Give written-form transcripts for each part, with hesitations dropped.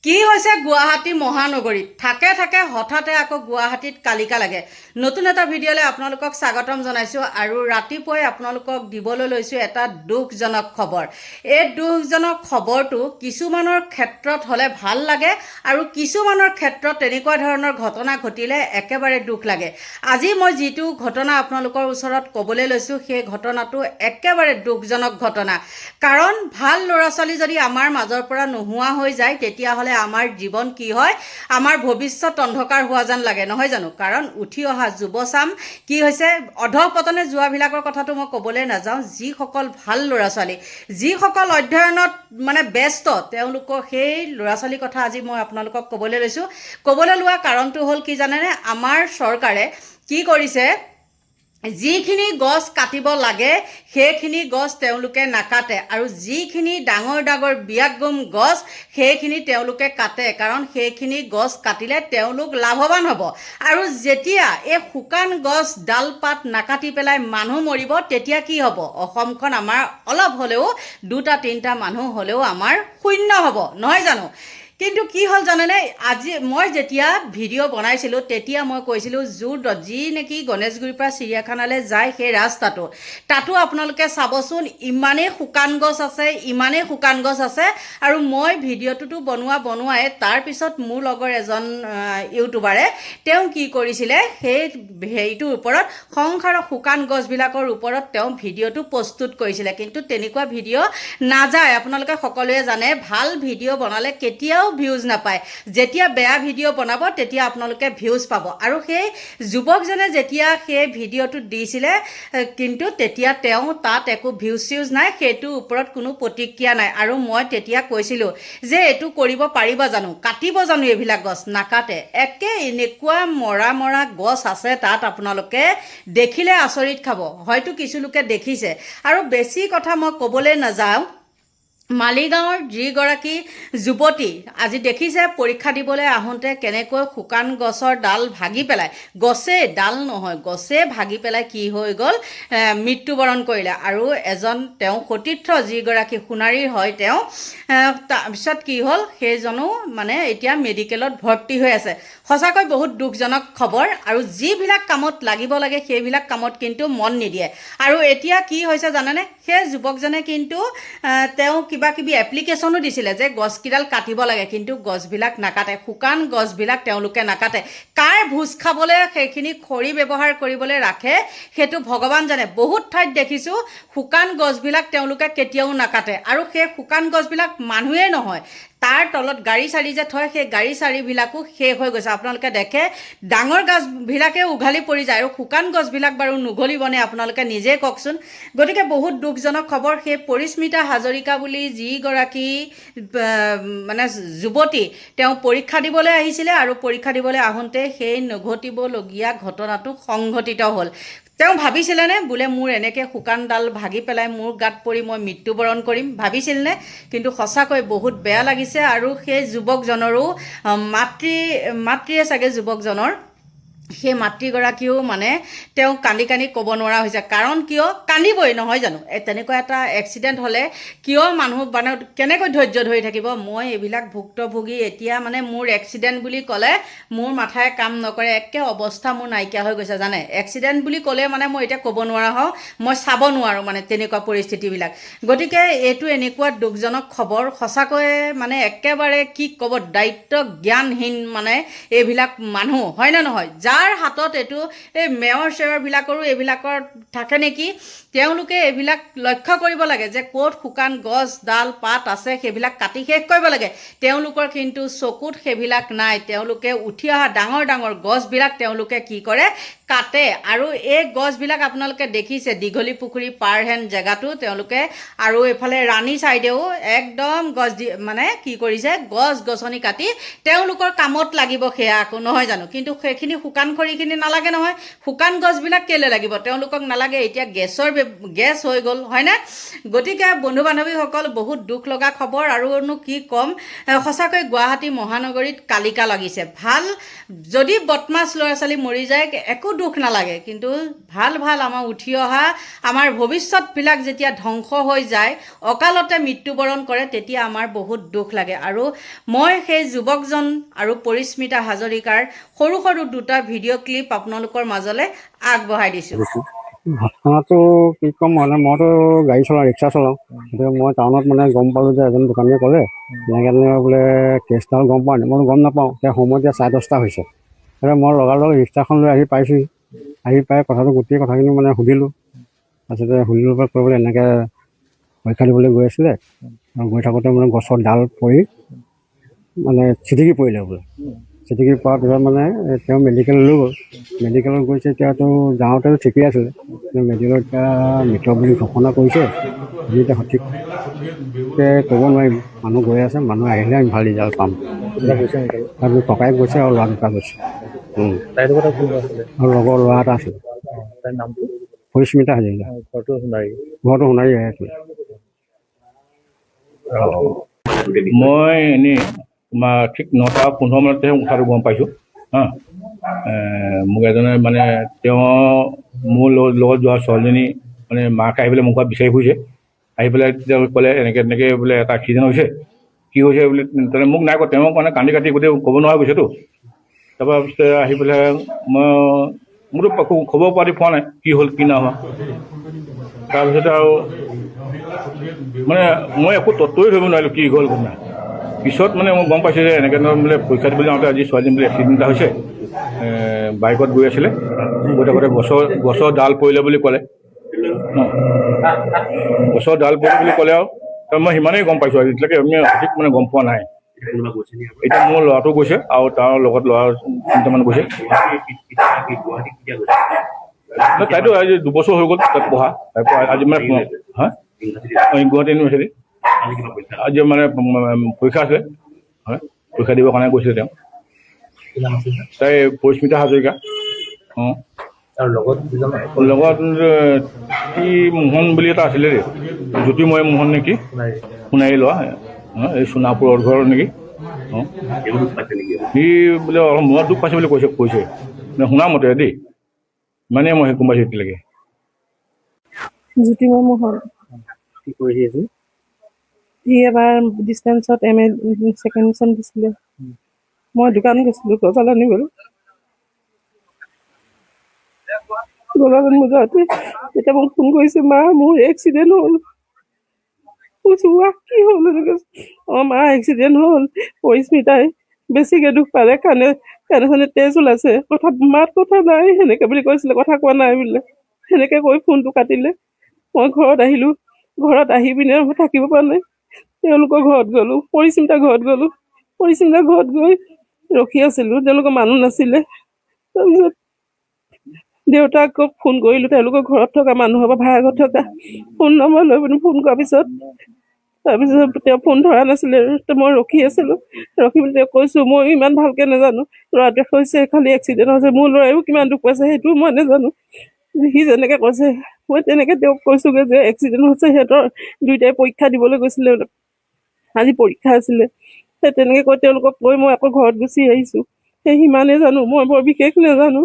কি হৈছে গুৱাহাটী মহানগৰীত থাকে থাকে হঠাতে আকৌ গুৱাহাটীত কালিকা লাগে। নতুন এটা ভিডিঅ'লৈ আপোনালোকক স্বাগতম জনাইছোঁ আৰু ৰাতিপুৱাই আপোনালোকক দিবলৈ লৈছোঁ এটা দুখজনক খবৰ। এই দুখজনক খবৰটো কিছুমানৰ ক্ষেত্ৰত হ'লে ভাল লাগে আৰু কিছুমানৰ ক্ষেত্ৰত তেনেকুৱা ধৰণৰ ঘটনা ঘটিলে একেবাৰে দুখ লাগে। আজি মই যিটো ঘটনা আপোনালোকৰ ওচৰত ক'বলৈ লৈছোঁ সেই ঘটনাটো একেবাৰে দুখজনক ঘটনা। কাৰণ ভাল ল'ৰা ছোৱালী যদি আমাৰ মাজৰ পৰা নোহোৱা হৈ যায় তেতিয়াহ'লে আমাৰ জীৱন কি হয়, আমাৰ ভৱিষ্যত অন্ধকাৰ হোৱা যেন লাগে, নহয় জানো? কাৰণ উঠি অহা যুৱচাম কি হৈছে, অধঃপতনে যোৱাবিলাকৰ কথাটো মই ক'বলৈ নাযাওঁ। যিসকল ভাল ল'ৰা ছোৱালী, যিসকল অধ্যয়নত ব্যস্ত, তেওঁলোকৰ সেই ল'ৰা ছোৱালীৰ কথা আজি মই আপোনালোকক ক'বলৈ লৈছোঁ। ক'বলৈ লোৱা কাৰণটো হ'ল কি জানেনে? আমাৰ চৰকাৰে কি কৰিছে, যিখিনি গছ কাটিব লাগে সেইখিনি গছ তেওঁলোকে নাকাটে আৰু যিখিনি ডাঙৰ ডাঙৰ বিয়াগম গছ সেইখিনি তেওঁলোকে কাটে। কাৰণ সেইখিনি গছ কাটিলে তেওঁলোক লাভৱান হ'ব। আৰু যেতিয়া এই শুকান গছ ডাল পাত নাকাটি পেলাই মানুহ মৰিব তেতিয়া কি হ'ব? অসমখন আমাৰ অলপ হ'লেও দুটা তিনিটা মানুহ হ'লেও আমাৰ শূন্য হ'ব, নহয় জানো? কিন্তু কি হ'ল জানেনে? আজি মই যেতিয়া ভিডিঅ' বনাইছিলোঁ তেতিয়া মই কৈছিলোঁ জোৰ যি নেকি গণেশগুৰিৰ পৰা চিৰিয়াখানালৈ যায় সেই ৰাস্তাটো, তাতো আপোনালোকে চাবচোন ইমানেই শুকান গছ আছে, ইমানেই শুকান গছ আছে। আৰু মই ভিডিঅ'টোতো বনোৱাই তাৰপিছত মোৰ লগৰ এজন ইউটিউবাৰে তেওঁ কি কৰিছিলে, সেই হেৰিটোৰ ওপৰত সংসাৰৰ শুকান গছবিলাকৰ ওপৰত তেওঁ ভিডিঅ'টো প্ৰস্তুত কৰিছিলে। কিন্তু তেনেকুৱা ভিডিঅ' নাযায়, আপোনালোকে সকলোৱে জানে। ভাল ভিডিঅ' বনালে কেতিয়াও ভিউজ নাপায়, যেতিয়া বেয়া ভিডিঅ' বনাব তেতিয়া আপোনালোকে ভিউজ পাব। আৰু সেই যুৱকজনে যেতিয়া সেই ভিডিঅ'টো দিছিলে কিন্তু তেতিয়া তেওঁ তাত একো ভিউজ চিউজ নাই, সেইটোৰ ওপৰত কোনো প্ৰতিক্ৰিয়া নাই। আৰু মই তেতিয়া কৈছিলোঁ যে এইটো কৰিব পাৰিবা জানো, কাটিব জানো এইবিলাক গছ? নাকাটে। একে এনেকুৱা মৰা গছ আছে তাত, আপোনালোকে দেখিলে আচৰিত খাব। হয়তো কিছু লোকে দেখিছে। আৰু বেছি কথা মই ক'বলৈ নাযাওঁ। মালিগাঁৱৰ যিগৰাকী যুৱতী আজি দেখিছে পৰীক্ষা দিবলৈ আহোঁতে কেনেকৈ শুকান গছৰ ডাল ভাগি পেলাই, গছে ডাল নহয় গছে ভাগি পেলাই কি হৈ গ'ল, মৃত্যুবৰণ কৰিলে। আৰু এজন তেওঁ সতীৰ্থ যিগৰাকী সোণাৰীৰ হয় তেওঁ, তাৰপিছত কি হ'ল, সেইজনো এতিয়া মেডিকেলত ভৰ্তি হৈ আছে। সঁচাকৈ বহুত দুখজনক খবৰ। আৰু যিবিলাক কামত লাগিব লাগে সেইবিলাক কামত কিন্তু মন নিদিয়ে। আৰু এতিয়া কি হৈছে জানেনে? সেই যুৱকজনে কিন্তু তেওঁ কিবা কিবি এপ্লিকেশ্যনো দিছিলে যে গছকেইডাল কাটিব লাগে, কিন্তু গছবিলাক নাকাটে, শুকান গছবিলাক তেওঁলোকে নাকাটে। কাৰ ভোজ খাবলৈ সেইখিনি খৰি ব্যৱহাৰ কৰিবলৈ ৰাখে সেইটো ভগৱান জানে। বহুত ঠাইত দেখিছোঁ শুকান গছবিলাক তেওঁলোকে কেতিয়াও নাকাটে। আৰু সেই শুকান গছবিলাক মানুহেই নহয়, তাৰ তলত গাড়ী চাৰি যে থয় সেই গাড়ী চাৰিবিলাকো শেষ হৈ গৈছে। আপোনালোকে দেখে ডাঙৰ গছবিলাকে উঘালি পৰি যায় আৰু শুকান গছবিলাক বাৰু নুঘলিবনে? আপোনালোকে নিজেই কওকচোন। গতিকে বহুত দুখজনক খবৰ। সেই পৰিস্মিতা হাজৰিকা বুলি যিগৰাকী যুৱতী, তেওঁ পৰীক্ষা দিবলৈ আহিছিলে আৰু পৰীক্ষা দিবলৈ আহোঁতে সেই নঘটিবলগীয়া ঘটনাটো সংঘটিত হ'ল। তেওঁ ভাবিছিলেনে বোলে মোৰ এনেকৈ শুকান ডাল ভাগি পেলাই মোৰ গাত পৰি মই মৃত্যুবৰণ কৰিম? ভাবিছিলনে? কিন্তু সঁচাকৈ বহুত বেয়া লাগিছে। আৰু সেই যুৱকজনৰো মাতৃয়ে চাগে যুৱকজনৰ, সেই মাতৃগৰাকীও তেওঁ কান্দি কান্দি ক'ব নোৱাৰা হৈছে। কাৰণ কিয় কান্দিবই, নহয় জানো? তেনেকুৱা এটা এক্সিডেণ্ট হ'লে কিয় মানুহ কেনেকৈ ধৈৰ্য ধৰি থাকিব? মই এইবিলাক ভুক্তভোগী। এতিয়া মোৰ এক্সিডেণ্ট বুলি ক'লে মোৰ মাথাই কাম নকৰে, একে অৱস্থা মোৰ নাইকিয়া হৈ গৈছে জানে। এক্সিডেণ্ট বুলি ক'লে মই এতিয়া ক'ব নোৱাৰা হওঁ, মই চাব নোৱাৰোঁ তেনেকুৱা পৰিস্থিতিবিলাক। গতিকে এইটো এনেকুৱা দুখজনক খবৰ। সঁচাকৈ একেবাৰে কি ক'ব, দায়িত্ব জ্ঞানহীন এইবিলাক মানুহ, হয় নে নহয়? যাৰ হাতত এইটো, এই মেয়ৰ চেয়ৰবিলাকৰো এইবিলাকৰ থাকে নেকি, তেওঁলোকে এইবিলাক লক্ষ্য কৰিব লাগে যে ক'ত শুকান গছ ডাল পাত আছে সেইবিলাক কাটি শেষ কৰিব লাগে। তেওঁলোকৰ কিন্তু চকুত সেইবিলাক নাই। তেওঁলোকে উঠি অহা ডাঙৰ ডাঙৰ গছবিলাক তেওঁলোকে কি কৰে, কাটে। আৰু এই গছবিলাক আপোনালোকে দেখিছে দীঘলী পুখুৰী পাৰহেন জেগাটো তেওঁলোকে, আৰু এইফালে ৰাণী ছাইডেও একদম গছ কি কৰিছে, গছ গছনি কাটি তেওঁলোকৰ কামত লাগিব সেয়া আকৌ, নহয় জানো? কিন্তু সেইখিনি শুকান খৰিখিনি নালাগে নহয়। শুকান গছবিলাক কেলৈ লাগিব? তেওঁলোকক নালাগে। এতিয়া গেছ হৈ গ'ল, হয়নে? গতিকে বন্ধু বান্ধৱীসকল, বহুত দুখ লগা খবৰ। আৰুনো কি ক'ম, সঁচাকৈ গুৱাহাটী মহানগৰীত কালিকা লাগিছে। ভাল যদি বদমাছ ল'ৰা ছোৱালী মৰি যায় একো দুখ নালাগে, কিন্তু ভাল ভাল আমাৰ উঠি অহা আমাৰ ভৱিষ্যতবিলাক যেতিয়া ধ্বংস হৈ যায়, অকালতে মৃত্যুবৰণ কৰে, তেতিয়া আমাৰ বহুত দুখ লাগে। আৰু মই সেই যুৱকজন আৰু পৰিস্মিতা হাজৰিকাৰ সৰু সৰু দুটা ভিডিঅ' ক্লিপ আপোনালোকৰ মাজলৈ আগবঢ়াই দিছোঁ। ঘটনাটো কি ক'ম, মানে মইতো গাড়ী চলাওঁ, ৰিক্সা চলাওঁ। গতিকে মই টাউনত মানে গম পালোঁ যে এজন দোকানীয়ে ক'লে এনেকৈ বোলে কেছডাল গম পোৱা নাই। মই গম নাপাওঁ, এতিয়া সময় এতিয়া 10:30 হৈছে। তাৰপিছত মই লগালগ ৰিক্সাখন লৈ আহি পাইছোঁহি। আহি পাই গোটেই কথাখিনি মানে সুধিলোঁ। তাৰপিছতে সুধিলোঁ পৰা কৈ এনেকৈ পৰীক্ষা দিবলৈ গৈ আছিলে, গৈ থাকোঁতে মানে গছৰ ডাল পৰি মানে ছিটিকি পৰিলে বোলে। ছিটিকি পৰাৰ পিছত মানে তেওঁ মেডিকেল লৈ গ'ল। মেডিকেলত গৈছে, এতিয়াতো যাওঁতেতো ঠিকেই আছিলে, মেডিকেলত এতিয়া মৃত বুলি ঘোষণা কৰিছে। আমি এতিয়া সঠিককৈ ক'ব নোৱাৰিম। মানুহ গৈ আছে, মানুহ আহিলে আমি ভাল ৰিজাল্ট পাম। তাৰপিছত ককাই গৈছে আৰু ল'ৰা দুটা গৈছে, আৰু লগৰ ল'ৰা এটা আছিলে, পৰিস্মিতা হাজৰিকা। ঘৰটো সোণাৰী আছিলে। মই এনেই তোমাৰ ঠিক 9:15 কথাটো গম পাইছোঁ। মোক এজনে মানে তেওঁ মোৰ লগত যোৱা ছোৱালীজনী মানে মাক আহি পেলাই মোক বিচাৰি ফুৰিছে। আহি পেলাই তেওঁ ক'লে এনেকৈ বোলে এটা এক্সিডেণ্ট হৈছে, কি হৈছে বুলি তেনে মোক নাই কোৱা। তেওঁ মানে কান্দি কাটি গোটেই ক'ব নোৱাৰা গৈছেতো। তাৰপৰা পিছতে আহি পেলাই মোৰতো খবৰ পাতি পোৱা নাই কি হ'ল কি নহোৱা। তাৰপিছতে আৰু মানে মই একো তত্ত্বই ধৰিব নোৱাৰিলোঁ কি হ'ল কি নাই। পিছত মানে মই গম পাইছোঁ যে এনেকৈ বোলে পৰীক্ষা দিবলৈ যাওঁতে আজি ছোৱালীজনী বোলে এক্সিডেণ্ট এটা হৈছে। বাইকত গৈ আছিলে, গৈ থাকোঁতে গছৰ ডাল পৰিলে বুলি ক'লে। গছৰ ডাল পৰিলে বুলি ক'লে আৰু মই সিমানেই গম পাইছোঁ। এতিয়ালৈকে আমি সঠিক মানে গম পোৱা নাই। এতিয়া মোৰ ল'ৰাটো গৈছে আৰু তাৰ লগত ল'ৰা 3টামান গৈছে। তাইতো আজি 2 বছৰ হৈ গ'ল তাত পঢ়া। তাৰপৰা আজি মানে গুৱাহাটী ইউনিভাৰ্চিটি আজি মানে পৰীক্ষা আছে, হয়, পৰীক্ষা দিবৰ কাৰণে গৈছিলে তেওঁ। তাই পৰিস্মিতা হাজৰিকা। লগত কি মোহন বুলি এটা আছিলে দেই, জ্যোতিময় মোহন নেকি, সোণাৰী ল'ৰা, এই সোণাপুৰৰ ঘৰ নেকি। সি বোলে অলপ মূৰত দুখ পাইছে বুলি কৈছে শুনা মতে দেই, ইমানেই মই গম পাইছোঁ এতিয়ালৈকে। জ্যোতিময় মোহন কি কৰি আছে? সি এবাৰ ডিষ্টেঞ্চত MA ছেকেণ্ড ডিভিজন দিছিলে। মই দোকান গৈছিলোঁ, গজাল আনিবলৈ। গজাল আনিব যাওঁতে তেতিয়া মোক ফোন কৰিছে, মা মোৰ এক্সিডেণ্ট হ'ল। কৈছোঁ কি হ'ল এনেকৈ। মা এক্সিডেণ্ট হ'ল, পৰিস্মিতাই বেছিকৈ দুখ পালে, কাণে তেজ ওলাইছে, মাত কথা নাই সেনেকৈ বুলি কৈছিলে, কথা কোৱা নাই বোলে। সেনেকৈ কৈ ফোনটো কাটিলে। মই ঘৰত আহিলোঁ, ঘৰত আহি পিনে মই থাকিব পৰা নাই, তেওঁলোকৰ ঘৰত গ'লোঁ, পৰিস্মিতাৰ ঘৰত গ'লোঁ। পৰিস্মিতাৰ ঘৰত গৈ ৰখি আছিলোঁ, তেওঁলোকৰ মানুহ নাছিলে। তাৰপিছত দেউতাকক ফোন কৰিলোঁ, তেওঁলোকৰ ঘৰত থকা মানুহৰ পৰা ভাড়া ঘৰত থকা ফোন নম্বৰ লৈ পিনে ফোন কৰাৰ পিছত তাৰপিছত তেওঁ ফোন ধৰা নাছিলে। মই ৰখি আছিলোঁ, ৰখি পিনে তেওঁক কৈছোঁ মই ইমান ভালকৈ নাজানো, ল'ৰাটোৱে কৈছে খালি এক্সিডেণ্ট হৈছে, মোৰ ল'ৰাইও কিমান দুখ পাইছে সেইটোও মই নাজানো। সি যেনেকৈ কৈছে মই তেনেকৈ তেওঁক কৈছোঁগৈ যে এক্সিডেণ্ট হৈছে, সিহঁতৰ দুইটাই পৰীক্ষা দিবলৈ গৈছিলে, আজি পৰীক্ষা আছিলে। সেই তেনেকৈ কৈ তেওঁলোকক কৈ মই আকৌ ঘৰত গুচি আহিছোঁ। সেই সিমানেই জানো, মই বৰ বিশেষ নাজানো।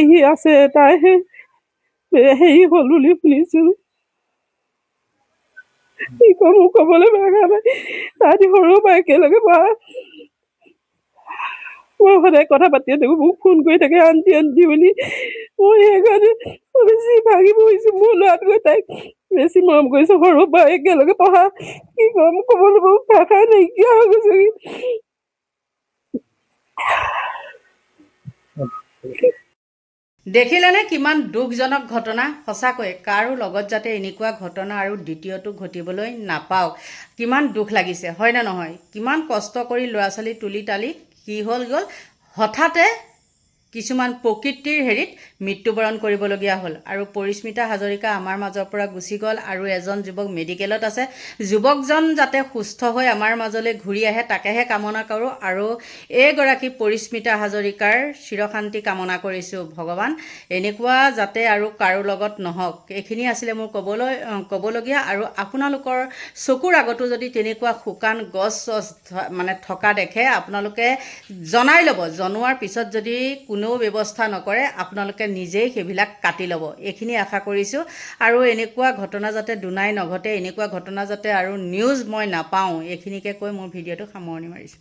সি আছে, তাই হেৰি হ'ল বুলি শুনিছোঁ। কি কম মোক ক'বলৈ লগা নাই, তাহাঁতি সৰুৰ পৰা একেলগে পঢ়া। মই সদায় কথা পাতি থাকোঁ, মোক ফোন কৰি থাকে আণ্টি আণ্টি বুলি। মই সেইকাৰণে বেছি ভাগি পৰিছোঁ, মোৰ ল'ৰাটোৱে তাইক বেছি মৰম কৰিছোঁ, সৰুৰ পৰা একেলগে পঢ়া। কি কম ক'বলৈ মোৰ ভাষা নাইকিয়া হৈ গৈছে। দেখিলেনে কিমান দুখজনক ঘটনা। সঁচাকৈ কাৰো লগত যাতে এনেকুৱা ঘটনা আৰু দ্বিতীয়টো ঘটিবলৈ নাপাওক। কিমান দুখ লাগিছে, হয়নে নহয়? কিমান কষ্ট কৰি ল'ৰা ছোৱালী তুলি তালি কি হ'ল হঠাতে কিছুমান প্ৰকৃতিৰ হেৰিত মৃত্যুবৰণ কৰিবলগীয়া হ'ল আৰু পৰিস্মিতা হাজৰিকা আমাৰ মাজৰ পৰা গুচি গ'ল আৰু এজন যুৱক মেডিকেলত আছে। যুৱকজন যাতে সুস্থ হৈ আমাৰ মাজলৈ ঘূৰি আহে তাকেহে কামনা কৰোঁ আৰু এইগৰাকী পৰিস্মিতা হাজৰিকাৰ চিৰশান্তি কামনা কৰিছোঁ। ভগৱান এনেকুৱা যাতে আৰু কাৰো লগত নহওক। এইখিনি আছিলে মোৰ ক'বলগীয়া আৰু আপোনালোকৰ চকুৰ আগতো যদি তেনেকুৱা শুকান গছ চছ মানে থকা দেখে আপোনালোকে জনাই ল'ব। জনোৱাৰ পিছত যদি কোনেও ব্যৱস্থা নকৰে আপোনালোকে নিজেই সেইবিলাক কাটি ল'ব। এইখিনি আশা কৰিছোঁ আৰু এনেকুৱা ঘটনা যাতে দুনাই নঘটে, এনেকুৱা ঘটনা যাতে আৰু নিউজ মই নাপাওঁ, এইখিনিকে কৈ মোৰ ভিডিঅ'টো সামৰণি মাৰিছোঁ।